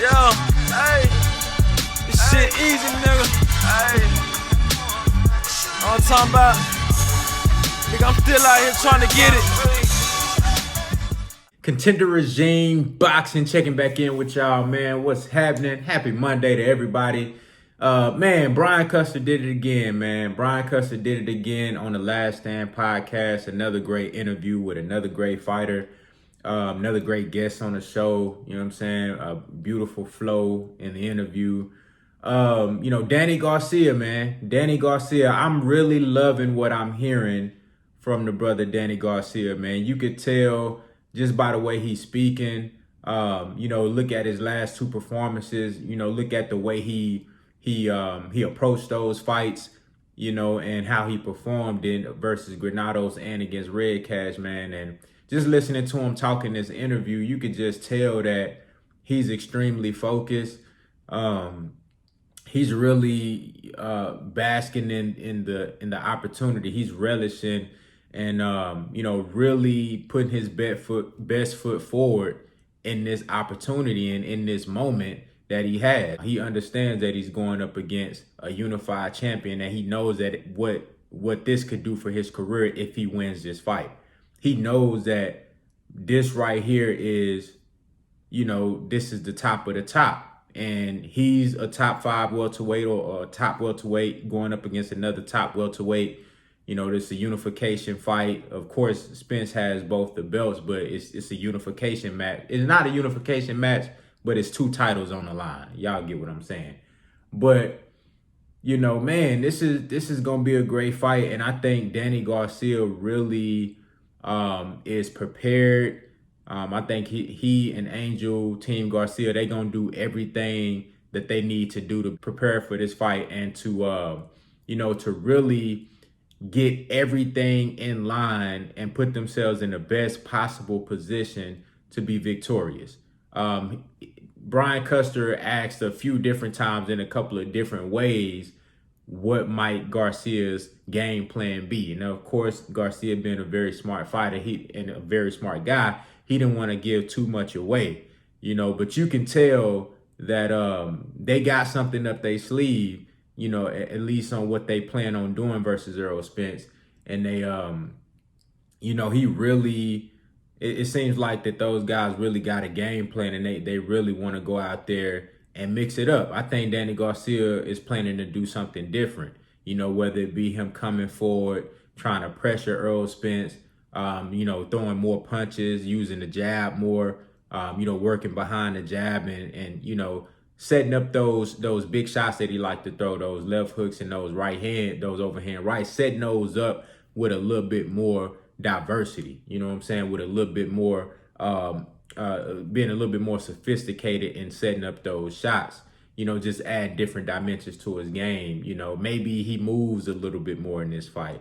Yo, hey, this shit easy, nigga. Hey, all I'm talking about, nigga, I'm still out here trying to get it. Contender Regime Boxing checking back in with y'all, man. What's happening? Happy Monday to everybody. Man, Brian Custer did it again, man. Brian Custer did it again on the Last Stand podcast. Another great interview with another great fighter. Another great guest on the show. You know what I'm saying? A beautiful flow in the interview. Danny Garcia, man. Danny Garcia. I'm really loving what I'm hearing from the brother Danny Garcia, man. You could tell just by the way he's speaking. Look at his last two performances. Look at the way he approached those fights, and how he performed in versus Granados and against Red Cash, man. And just listening to him talk in this interview, you could just tell that he's extremely focused. He's really basking in the opportunity. He's relishing and really putting his best foot forward in this opportunity and in this moment that he had. He understands that he's going up against a unified champion, and he knows that what this could do for his career if he wins this fight. He knows that this right here is, this is the top of the top. And he's a top 5 welterweight or a top welterweight going up against another top welterweight. This is a unification fight. Of course, Spence has both the belts, but it's a unification match. It's not a unification match, but it's 2 titles on the line. Y'all get what I'm saying. But, man, this is going to be a great fight. And I think Danny Garcia really is prepared. I think he and Angel, Team Garcia, they're going to do everything that they need to do to prepare for this fight and to really get everything in line and put themselves in the best possible position to be victorious. Brian Custer asked a few different times in a couple of different ways what might Garcia's game plan be. And of course, Garcia being a very smart fighter and a very smart guy, he didn't want to give too much away, but you can tell that they got something up their sleeve, at least on what they plan on doing versus Errol Spence. And they, he really, it seems like that those guys really got a game plan, and they really want to go out there and mix it up. I think Danny Garcia is planning to do something different, whether it be him coming forward, trying to pressure Errol Spence, throwing more punches, using the jab more, working behind the jab and setting up those big shots that he liked to throw, those left hooks and those those overhand rights, setting those up with a little bit more diversity, with a little bit more, being a little bit more sophisticated in setting up those shots, just add different dimensions to his game. Maybe he moves a little bit more in this fight,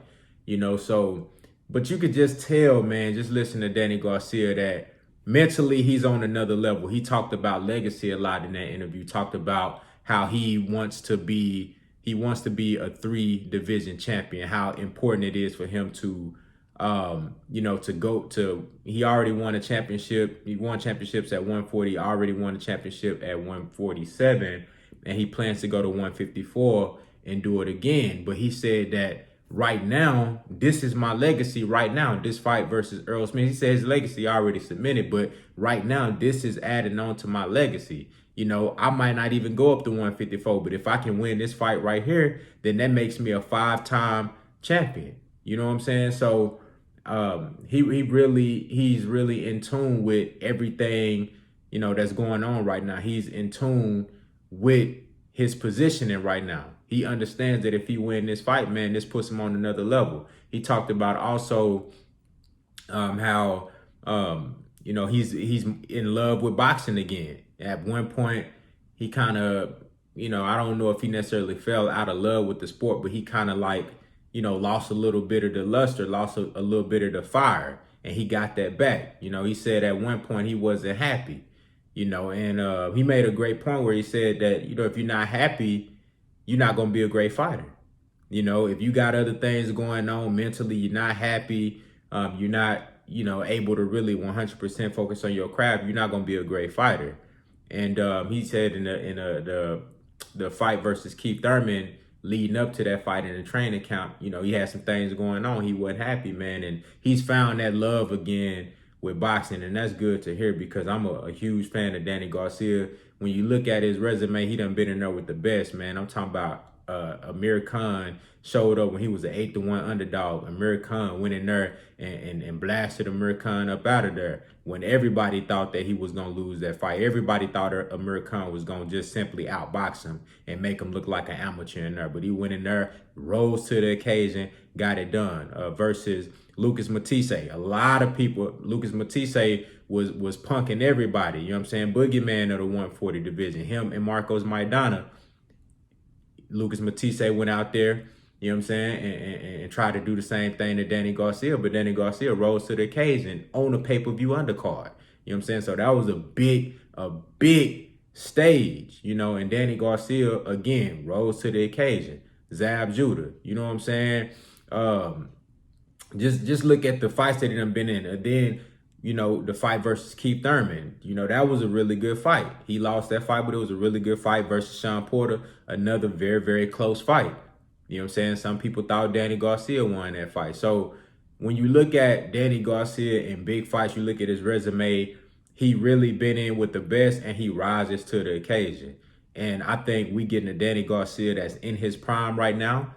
but you could just tell, man, just listen to Danny Garcia, that mentally he's on another level. He talked about legacy a lot in that interview, talked about how he wants to be a 3-division champion, how important it is for him to to go to, he already won a championship. He won championships at 140, already won a championship at 147, and he plans to go to 154 and do it again. But he said that right now, this is my legacy right now, this fight versus Errol Spence. He said his legacy already cemented, but right now, this is adding on to my legacy. I might not even go up to 154, but if I can win this fight right here, then that makes me a 5-time champion. You know what I'm saying? So he's really in tune with everything, that's going on right now. He's in tune with his positioning right now. He understands that if he wins this fight, man, this puts him on another level. He talked about also how he's in love with boxing again. At one point, he kind of, I don't know if he necessarily fell out of love with the sport, but he kind of lost a little bit of the luster, lost a little bit of the fire, and he got that back. He said at one point he wasn't happy, and he made a great point where he said that, if you're not happy, you're not going to be a great fighter. If you got other things going on mentally, you're not happy, you're not, able to really 100% focus on your craft, you're not going to be a great fighter. And he said in the fight versus Keith Thurman, leading up to that fight in the training camp, you know, he had some things going on. He wasn't happy, man. And he's found that love again with boxing. And that's good to hear because I'm a huge fan of Danny Garcia. When you look at his resume, he done been in there with the best, man. I'm talking about Amir Khan showed up when he was an 8-1 underdog. Amir Khan went in there and blasted Amir Khan up out of there when everybody thought that he was going to lose that fight. Everybody thought Amir Khan was going to just simply outbox him and make him look like an amateur in there. But he went in there, rose to the occasion, got it done. Versus Lucas Matisse. A lot of people, Lucas Matisse was punking everybody. You know what I'm saying? Boogeyman of the 140 division. Him and Marcos Maidana. Lucas Matisse went out there, you know what I'm saying, and tried to do the same thing to Danny Garcia, but Danny Garcia rose to the occasion on a pay-per-view undercard. You know what I'm saying? So that was a big stage, you know, and Danny Garcia, again, rose to the occasion. Zab Judah, you know what I'm saying? Just look at the fights that he done been in. And then, you know, the fight versus Keith Thurman, you know, that was a really good fight. He lost that fight, but it was a really good fight versus Sean Porter. Another very, very close fight. You know what I'm saying? Some people thought Danny Garcia won that fight. So when you look at Danny Garcia in big fights, you look at his resume, he really been in with the best and he rises to the occasion. And I think we getting a Danny Garcia that's in his prime right now.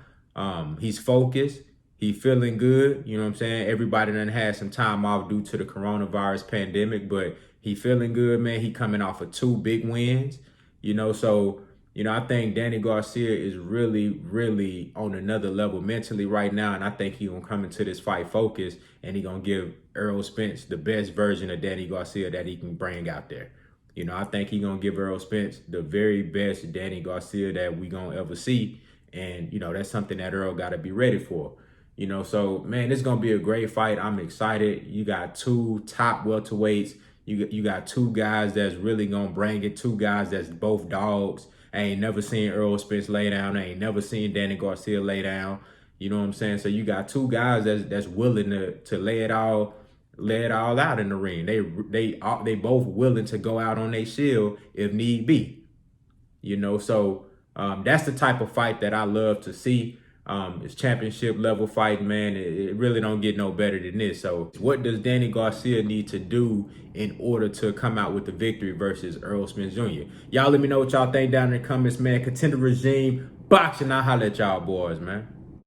He's focused. He feeling good, you know what I'm saying? Everybody done had some time off due to the coronavirus pandemic, but he feeling good, man. He coming off of 2 big wins, you know? So, you know, I think Danny Garcia is really on another level mentally right now, and I think he gonna come into this fight focused, and he gonna give Errol Spence the best version of Danny Garcia that he can bring out there. You know, I think he gonna give Errol Spence the very best Danny Garcia that we gonna ever see, and, you know, that's something that Earl gotta be ready for. You know, so, man, this is going to be a great fight. I'm excited. You got 2 top welterweights. You got 2 guys that's really going to bring it, 2 guys that's both dogs. I ain't never seen Errol Spence lay down. I ain't never seen Danny Garcia lay down. You know what I'm saying? So you got 2 guys that's willing to lay it all out in the ring. They both willing to go out on their shield if need be. You know, so that's the type of fight that I love to see. It's championship level fight, man. It really don't get no better than this. So what does Danny Garcia need to do in order to come out with the victory versus Errol Spence Jr.? Y'all let me know what y'all think down in the comments, man. Contender regime, boxing. I'll holler at y'all boys, man.